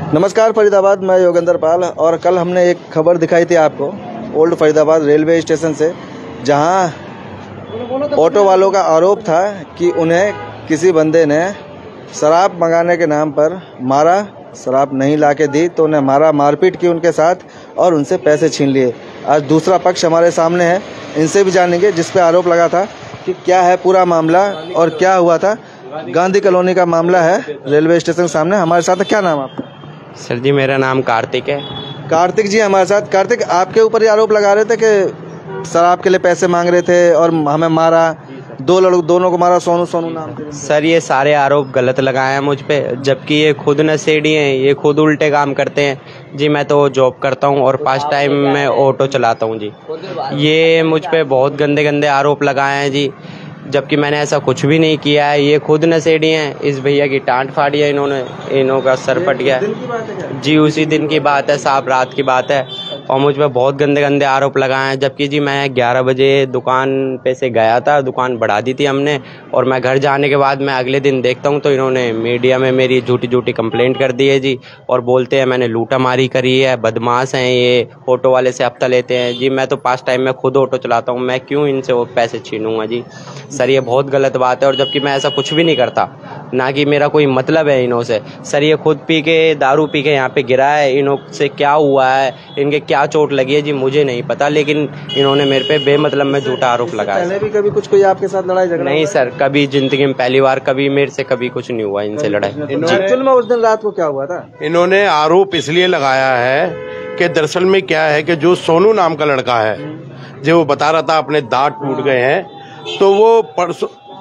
नमस्कार फरीदाबाद, मैं योगेंद्र पाल। और कल हमने एक खबर दिखाई थी आपको ओल्ड फरीदाबाद रेलवे स्टेशन से, जहां ऑटो वालों का आरोप था कि उन्हें किसी बंदे ने शराब मंगाने के नाम पर मारा, शराब नहीं लाके दी तो उन्हें मारा, मारपीट की उनके साथ और उनसे पैसे छीन लिए। आज दूसरा पक्ष हमारे सामने है, इनसे भी जानेंगे जिस पे आरोप लगा था कि क्या है पूरा मामला और क्या हुआ था। गांधी कॉलोनी का मामला है, रेलवे स्टेशन के सामने। हमारे साथ क्या नाम आपका? सर जी, मेरा नाम कार्तिक है। कार्तिक जी हमारे साथ। कार्तिक, आपके ऊपर ये आरोप लगा रहे थे कि शराब के लिए पैसे मांग रहे थे और हमें मारा, दोनों को मारा, सोनू नाम थे। सर, ये सारे आरोप गलत लगाए हैं मुझ पे, जबकि ये खुद नशेड़ी हैं, ये खुद उल्टे काम करते हैं जी। मैं तो जॉब करता हूँ और पास टाइम में ऑटो चलाता हूँ जी। ये मुझ पे बहुत गंदे गंदे आरोप लगाए हैं जी, जबकि मैंने ऐसा कुछ भी नहीं किया है। ये खुद नशेड़ी हैं। इस भैया की टांट फाड़ी है इन्होंने, इन्हों का सर फट गया जी। उसी दिन की बात है साहब, रात की बात है। और मुझ पर बहुत गंदे गंदे आरोप लगाए हैं, जबकि जी मैं 11 बजे दुकान पे से गया था, दुकान बढ़ा दी थी हमने। और मैं घर जाने के बाद मैं अगले दिन देखता हूँ तो इन्होंने मीडिया में मेरी झूठी कंप्लेंट कर दी है जी। और बोलते हैं मैंने लूटा मारी करी है, बदमाश हैं ये, ऑटो वाले से हफ्ता लेते हैं जी। मैं तो पास टाइम में खुद ऑटो चलाता हूँ, मैं क्यों इनसे वो पैसे छीनूंगा जी। सर, ये बहुत गलत बात है। और जबकि मैं ऐसा कुछ भी नहीं करता, ना कि मेरा कोई मतलब है इन्हों से। सर, ये खुद पी के, दारू पी के यहाँ पे गिरा है। इन्हों से क्या हुआ है, इनके क्या चोट लगी है जी, मुझे नहीं पता, लेकिन इन्होंने मेरे पे बेमतलब में झूठा आरोप लगाया। पहले भी कभी कुछ कोई आपके साथ लड़ाई झगड़ा? नहीं सर, कभी जिंदगी में पहली बार, कभी मेरे से कभी कुछ नहीं हुआ इनसे लड़ाई। एक्चुअल में उस दिन रात को क्या हुआ था? इन्होंने आरोप इसलिए लगाया है कि दरअसल में क्या है कि जो सोनू नाम का लड़का है, जो वो बता रहा था अपने दांत टूट गए हैं, तो वो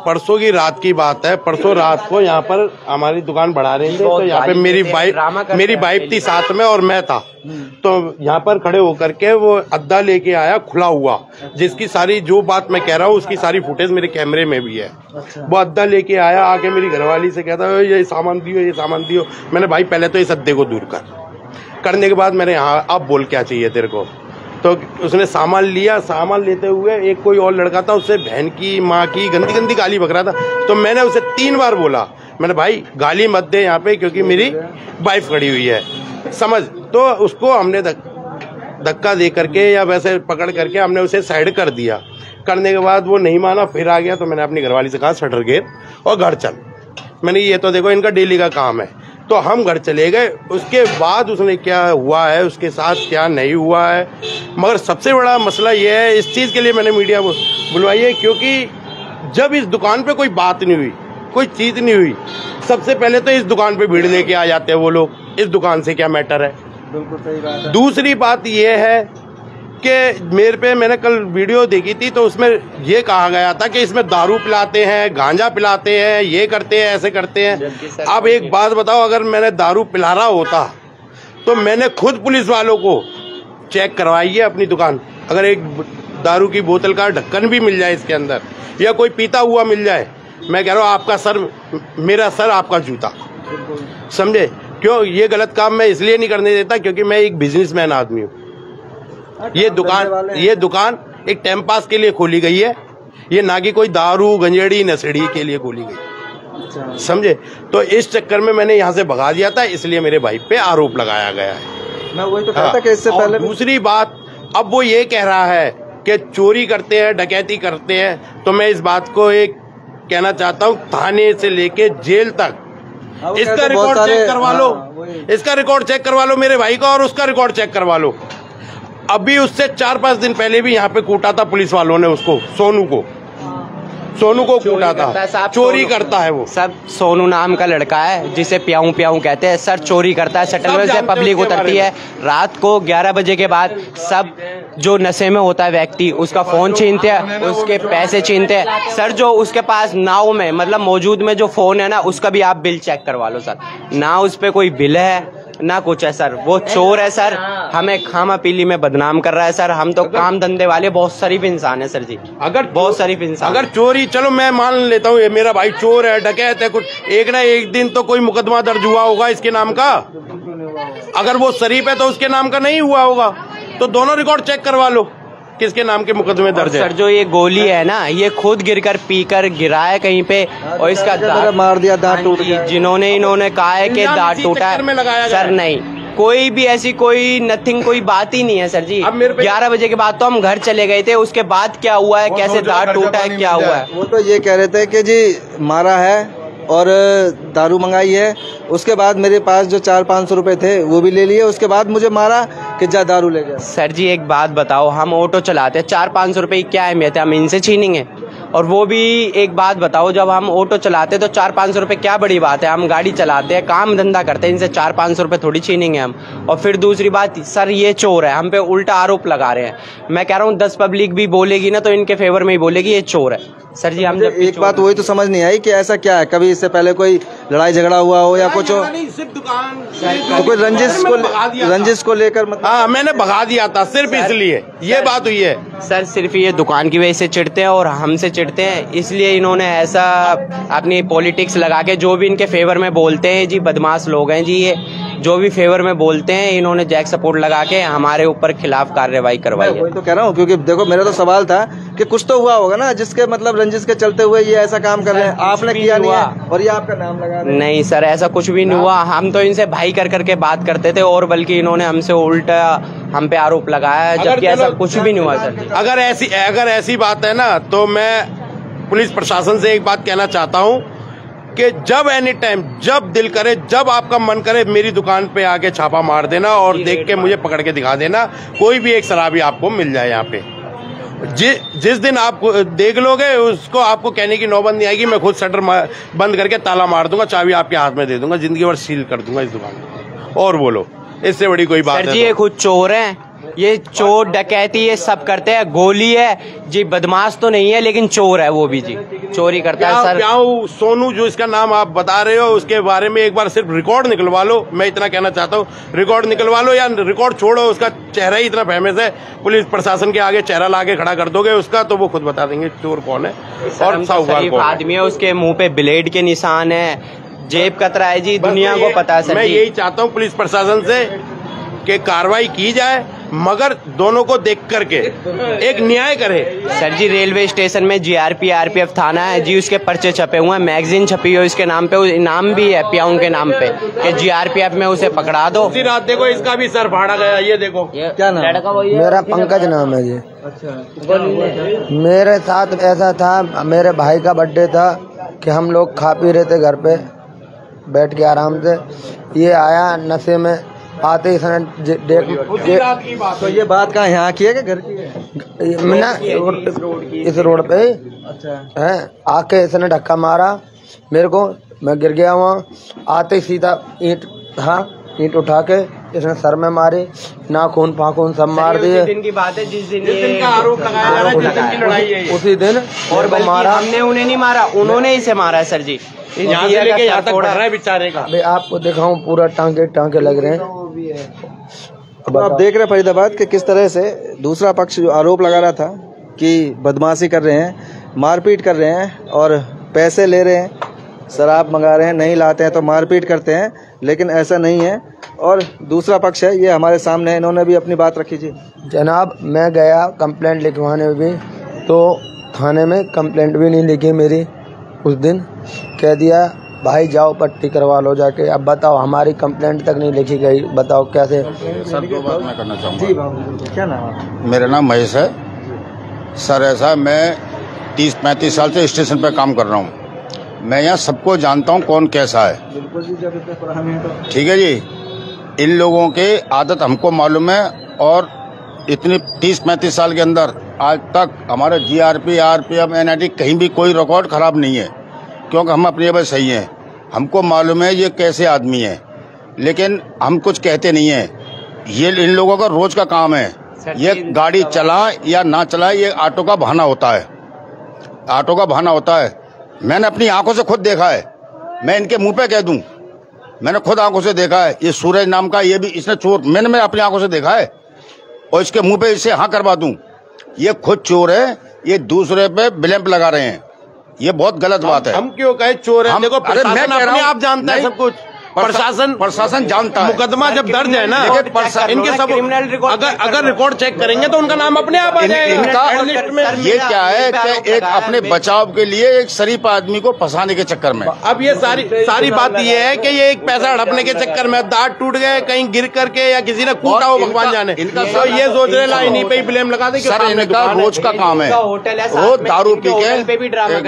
परसों की रात की बात है। परसों रात को यहाँ पर हमारी दुकान बढ़ा रहे थे, तो यहाँ पे मेरी वाइफ थी साथ में और मैं था। तो यहाँ पर खड़े होकर के वो अद्दा लेके आया खुला हुआ, जिसकी सारी जो बात मैं कह रहा हूँ उसकी सारी फुटेज मेरे कैमरे में भी है। वो अद्दा लेके आया, आके मेरी घरवाली से कहता है ये सामान दियो, ये सामान दियो। मैंने भाई पहले तो इस अद्दे को दूर करने के बाद मैंने यहाँ अब बोल क्या चाहिए तेरे को। तो उसने सामान लिया, सामान लेते हुए एक कोई और लड़का था, उससे बहन की, माँ की गंदी गंदी गाली बक रहा था। तो मैंने उसे 3 बार बोला, मैंने भाई गाली मत दे यहाँ पे, क्योंकि मेरी वाइफ खड़ी हुई है, समझ। तो उसको हमने धक्का दे करके या वैसे पकड़ करके हमने उसे साइड कर दिया। करने के बाद वो नहीं माना, फिर आ गया। तो मैंने अपनी घरवाली से कहा शटर गिर और घर चल। मैंने ये तो देखो इनका डेली का काम है। तो हम घर चले गए। उसके बाद उसने क्या हुआ है, उसके साथ क्या नहीं हुआ है, मगर सबसे बड़ा मसला ये है, इस चीज़ के लिए मैंने मीडिया को बुलवाई है, क्योंकि जब इस दुकान पे कोई बात नहीं हुई, कोई चीज़ नहीं हुई, सबसे पहले तो इस दुकान पे भीड़ लेके आ जाते हैं वो लोग। इस दुकान से क्या मैटर है? बिल्कुल सही बात है। दूसरी दूसरी बात ये है कि मेरे पे, मैंने कल वीडियो देखी थी तो उसमें ये कहा गया था कि इसमें दारू पिलाते हैं, गांजा पिलाते हैं, ये करते हैं, ऐसे करते हैं। अब एक बात बताओ, अगर मैंने दारू पिला रहा होता तो मैंने खुद पुलिस वालों को चेक करवाई है अपनी दुकान। अगर एक दारू की बोतल का ढक्कन भी मिल जाए इसके अंदर, या कोई पीता हुआ मिल जाए, मैं कह रहा हूँ आपका सर मेरा सर, आपका जूता, समझे। क्यों ये गलत काम मैं इसलिए नहीं करने देता, क्योंकि मैं एक बिजनेसमैन आदमी हूँ। ये दुकान एक टाइम पास के लिए खोली गई है, ये ना कि कोई दारू गंजेड़ी नशेड़ी के लिए खोली गई, समझे। तो इस चक्कर में मैंने यहाँ से भगा दिया था, इसलिए मेरे भाई पे आरोप लगाया गया है। मैं वही तो कहता कि इससे पहले। दूसरी बात, अब वो ये कह रहा है कि चोरी करते हैं, डकैती करते हैं, तो मैं इस बात को एक कहना चाहता हूँ, थाने से लेके जेल तक इसका रिकॉर्ड चेक करवा लो, इसका रिकॉर्ड चेक करवा लो मेरे भाई का, और उसका रिकॉर्ड चेक करवा लो। अभी उससे 4-5 दिन पहले भी यहाँ पे कूटा था पुलिस वालों ने उसको, सोनू को कूटा था। चोरी करता है वो। सर, सोनू नाम का लड़का है जिसे प्याऊ कहते हैं। सर, चोरी करता है, शटल से पब्लिक उतरती है रात को 11 बजे के बाद। सब जो नशे में होता है व्यक्ति, उसका फोन छीनते हैं, उसके पैसे छीनते हैं। सर, जो उसके पास नाव में मतलब मौजूद में जो फोन है ना, उसका भी आप बिल चेक करवा लो सर। ना उस पे कोई बिल है ना कुछ है सर, वो चोर है सर। हमें खामा पीली में बदनाम कर रहा है सर। हम तो काम धंधे वाले बहुत शरीफ इंसान है सर जी, अगर बहुत शरीफ इंसान। अगर चोरी, चलो मैं मान लेता हूँ ये मेरा भाई चोर है, डकैत है, कुछ एक ना एक दिन तो कोई मुकदमा दर्ज हुआ होगा इसके नाम का। अगर वो शरीफ है तो उसके नाम का नहीं हुआ होगा। तो दोनों रिकॉर्ड चेक करवा लो, किसके नाम के मुकदमे दर्ज है? सर जो ये गोली है ना, ये खुद गिरकर पीकर गिरा है कहीं पे और इसका दांत मार दिया, दांत टूट गया। जिन्होंने इन्होंने कहा है कि दांत टूटा है, सर नहीं, कोई भी ऐसी कोई नथिंग, कोई बात ही नहीं है सर जी। 11 बजे के बाद तो हम घर चले गए थे, उसके बाद क्या हुआ है, कैसे दांत टूटा है, क्या हुआ है? वो तो ये कह रहे थे कि जी मारा है और दारू मंगाई है, उसके बाद मेरे पास जो 400-500 रुपए थे वो भी ले लिए, उसके बाद मुझे मारा कि जा दारू ले गया। सर जी एक बात बताओ, हम ऑटो चलाते हैं, 400-500 रुपए की क्या अहमियत है, हम इनसे छीनेंगे? और वो भी एक बात बताओ, जब हम ऑटो चलाते हैं तो 400-500 रुपए क्या बड़ी बात है, हम गाड़ी चलाते हैं, काम धंधा करते हैं, इनसे 400-500 रुपए थोड़ी छीनेंगे हम। और फिर दूसरी बात, सर ये चोर है, हम पे उल्टा आरोप लगा रहे हैं। मैं कह रहा हूँ 10 पब्लिक भी बोलेगी ना तो इनके फेवर में ही बोलेगी ये चोर है। सर जी हम एक बात वही तो समझ नहीं आई कि ऐसा क्या है, कभी इससे पहले कोई लड़ाई झगड़ा हुआ हो या कुछ हो, तो कोई रंजिश को लेकर मतलब? हाँ, मैंने भगा दिया था सिर्फ इसलिए, ये बात हुई है सर। सिर्फ ये दुकान की वजह से चिढ़ते हैं और हमसे चिढ़ते हैं, इसलिए इन्होंने ऐसा अपनी पॉलिटिक्स लगा के जो भी इनके फेवर में बोलते हैं जी, बदमाश लोग हैं जी ये, जो भी फेवर में बोलते हैं इन्होंने जैक सपोर्ट लगा के हमारे ऊपर खिलाफ कार्रवाई करवाई है। वही तो कह रहा हूँ, क्योंकि देखो मेरा तो सवाल था कि कुछ तो हुआ होगा ना जिसके मतलब रंजिश के चलते हुए ये ऐसा काम कर रहे हैं, आपने किया नहीं है और ये आपका नाम लगा रहे हैं। नहीं सर, ऐसा कुछ भी नहीं हुआ, हम तो इनसे भाई कर करके बात करते थे और बल्कि इन्होंने हमसे उल्टा हम पे आरोप लगाया है, जबकि ऐसा कुछ भी नहीं हुआ सर। अगर ऐसी बात है ना, तो मैं पुलिस प्रशासन से एक बात कहना चाहता हूँ कि जब एनी टाइम, जब दिल करे, जब आपका मन करे, मेरी दुकान पे आके छापा मार देना और देख के मुझे पकड़ के दिखा देना, कोई भी एक शराबी आपको मिल जाए यहाँ पे। जिस दिन आप देख लोगे उसको आपको कहने की नौबत नहीं आएगी, मैं खुद शटर बंद करके ताला मार दूंगा, चाबी आपके हाथ में दे दूंगा, जिंदगी भर सील कर दूंगा इस दुकान को। और बोलो, इससे बड़ी कोई बात है? सर जी ये खुद चोर हैं, ये चोर डकैती ये सब करते हैं, गोली है जी, बदमाश तो नहीं है लेकिन चोर है वो भी जी, चोरी करता है सर। प्याऊ सोनू जो इसका नाम आप बता रहे हो, उसके बारे में एक बार सिर्फ रिकॉर्ड निकलवा लो, मैं इतना कहना चाहता हूँ, रिकॉर्ड निकलवा लो, या रिकॉर्ड छोड़ो, उसका चेहरा ही इतना फेमस है, पुलिस प्रशासन के आगे चेहरा ला के खड़ा कर दोगे उसका तो वो खुद बता देंगे चोर कौन है और साहूकार कौन आदमी है। उसके मुंह पे ब्लेड के निशान है, जेब कतरा है जी, दुनिया को पता है सर। मैं यही चाहता हूँ पुलिस प्रशासन से कि कार्रवाई की जाए, मगर दोनों को देख करके एक न्याय करे। सर जी रेलवे स्टेशन में GRP RPF थाना है जी, उसके पर्चे छपे हुए हैं, मैगजीन छपी हुई उसके नाम पे, इनाम भी है प्याऊं के नाम पे कि GRPF में उसे पकड़ा दो। उसी रात देखो इसका भी सर फाड़ा गया, ये देखो। क्या नाम? मेरा पंकज नाम है जी। अच्छा, मेरे साथ ऐसा था, मेरे भाई का बर्थडे था कि हम लोग खा पी रहे थे घर पे बैठ के आराम से, ये आया नशे में, आते इसने तो ये बात कहाँ, यहाँ की है कि घर की है? ना इस रोड पे अच्छा है, आके इसने धक्का मारा मेरे को, मैं गिर गया वहाँ, आते सीधा ईंट उठा के इसने सर में मारी, नाखून फाखून सब मार दिए। दिन की बात है जिस दिन का आरोप लगाया जा रहा है, जिस दिन की लड़ाई है उसी दिन, और बल्कि हमने उन्हें नहीं मारा, उन्होंने इसे मारा है सर जी। यहाँ से लेके यहाँ तक बढ़ रहा है बेचारे का। अभी आपको दिखाऊं, पूरा टांके लग रहे हैं। तो आप देख रहे हैं फरीदाबाद के किस तरह से दूसरा पक्ष जो आरोप लगा रहा था कि बदमाशी कर रहे हैं, मारपीट कर रहे हैं और पैसे ले रहे हैं, शराब मंगा रहे हैं, नहीं लाते हैं तो मारपीट करते हैं, लेकिन ऐसा नहीं है। और दूसरा पक्ष है, ये हमारे सामने है, इन्होंने भी अपनी बात रखी जी। जनाब मैं गया कंप्लेंट लिखवाने भी, तो थाने में कंप्लेंट भी नहीं लिखी मेरी, उस दिन कह दिया भाई जाओ पट्टी करवा लो जाके। अब बताओ, हमारी कंप्लेंट तक नहीं लिखी गई, बताओ कैसे। सर दो बात मैं करना चाहूँगा। जी बाबू, क्या नाम है? मेरा नाम महेश है सर। ऐसा मैं 30-35 साल से स्टेशन पर काम कर रहा हूँ, मैं यहाँ सबको जानता हूँ कौन कैसा है। बिल्कुल जी, जब इतने पुराने हैं तो ठीक है जी, इन लोगों के आदत हमको मालूम है, और इतनी 30-35 साल के अंदर आज तक हमारे GRP RPF NIT कहीं भी कोई रिकॉर्ड खराब नहीं है, क्योंकि हम अपनी जगह सही हैं। हमको मालूम है ये कैसे आदमी है, लेकिन हम कुछ कहते नहीं हैं। ये इन लोगों का रोज का काम है, ये गाड़ी चला या ना चला, ये ऑटो का बहाना होता है, ऑटो का बहाना होता है। मैंने अपनी आंखों से खुद देखा है, मैं इनके मुंह पे कह दूं, मैंने खुद आंखों से देखा है। ये सूरज नाम का, ये भी इसने चोर, मैंने अपनी आंखों से देखा है, और इसके मुंह पे इसे हाँ करवा दूं, ये खुद चोर है, ये दूसरे पे ब्लेम लगा रहे हैं, ये बहुत गलत बात है। हम क्यों कहे चोर है? देखो अरे मैं कह रहा हूं, आप जानते हैं सब कुछ, प्रशासन जानता है। मुकदमा जब दर्ज है ना, इनके सब अगर रिकॉर्ड चेक करेंगे तो उनका नाम अपने आप आ जाएगा। इनका ये क्या है कि एक अपने बचाव के लिए एक शरीफ आदमी को फंसाने के चक्कर में, अब ये सारी बात ये है कि ये एक पैसा हड़पने के चक्कर में दांत टूट गए, कहीं गिर करके या किसी ने कूटा हो, भगवान जाने। तो ये सोच रहे ला इन्हीं पे ही ब्लेम लगा दे। सर इनका रोज का काम है, वो दारू पी के होटल पे भी ड्रामा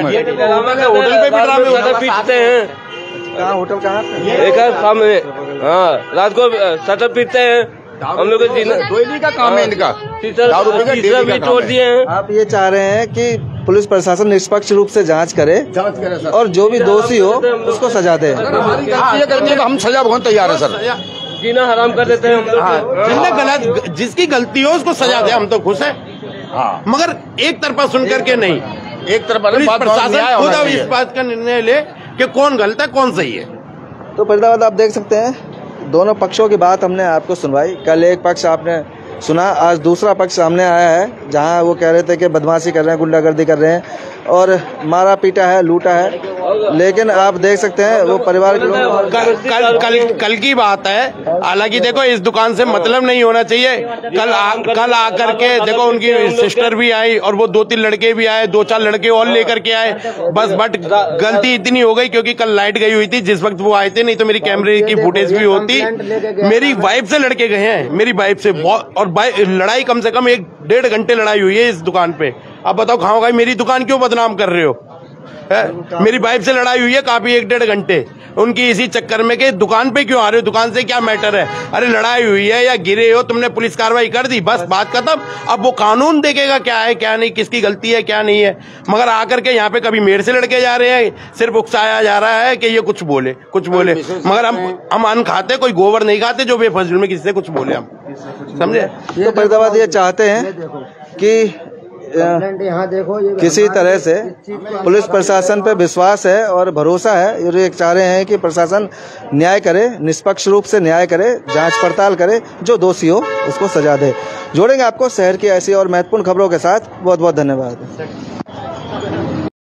करते हैं। कहाँ होटल कहाँ पे? एक सामने, हाँ, रात को शटर पीटते हैं हम लोग। डेली का काम है इनका, दारू पी के डेली का तोड़ दिए हैं। आप ये चाह रहे हैं कि पुलिस प्रशासन निष्पक्ष रूप से जांच करे सर, और जो भी दोषी हो उसको सजा दे। ये करने का हम सजा भुगतने तैयार है सर। जीना हराम कर देते हैं हम लोग। जिसकी गलती हो उसको सजा दे, हम तो खुश हैं। हाँ, मगर एक तरफा सुन करके नहीं, एक तरफ प्रशासन खुद अब इस बात का निर्णय ले कि कौन गलत है कौन सही है। तो फरीदाबाद आप देख सकते हैं, दोनों पक्षों की बात हमने आपको सुनवाई। कल एक पक्ष आपने सुना, आज दूसरा पक्ष सामने आया है जहां वो कह रहे थे कि बदमाशी कर रहे हैं, गुंडागर्दी कर रहे हैं और मारा पीटा है, लूटा है। लेकिन आप देख सकते हैं वो परिवार के लोग कल की बात है। हालांकि देखो इस दुकान से मतलब नहीं होना चाहिए। कल आकर के देखो उनकी सिस्टर भी आई और वो 2-3 लड़के भी आए, 2-4 लड़के और लेकर के आए बस। बट गलती इतनी हो गई क्योंकि कल लाइट गई हुई थी जिस वक्त वो आए थे, नहीं तो मेरी कैमरे की फुटेज भी होती। मेरी वाइफ से लड़के गए हैं, मेरी वाइफ से, और लड़ाई कम से कम 1-1.5 घंटे लड़ाई हुई है इस दुकान पे। अब बताओ खाओ भाई, मेरी दुकान क्यों बदनाम कर रहे हो? मेरी वाइफ से लड़ाई हुई है काफी 1-1.5 घंटे उनकी, इसी चक्कर में कि दुकान पे क्यों आ रहे हो, दुकान से क्या मैटर है? अरे लड़ाई हुई है या गिरे हो, तुमने पुलिस कार्रवाई कर दी, बस बात खत्म। अब वो कानून देखेगा क्या है क्या नहीं, किसकी गलती है क्या नहीं है। मगर आकर के यहाँ पे कभी मेरे से लड़के जा रहे हैं, सिर्फ उकसाया जा रहा है कि ये कुछ बोले। मगर हम अन्न खाते, कोई गोबर नहीं खाते जो बेफजूल में किसी से कुछ बोले, हम समझे। तो फरीदाबाद ये चाहते हैं कि यहाँ देखो, किसी तरह से पुलिस प्रशासन पे विश्वास है और भरोसा है। ये चाह रहे हैं कि प्रशासन न्याय करे, निष्पक्ष रूप से न्याय करे, जांच पड़ताल करे, जो दोषी हो उसको सजा दे। जोड़ेंगे आपको शहर की ऐसी और महत्वपूर्ण खबरों के साथ। बहुत बहुत धन्यवाद।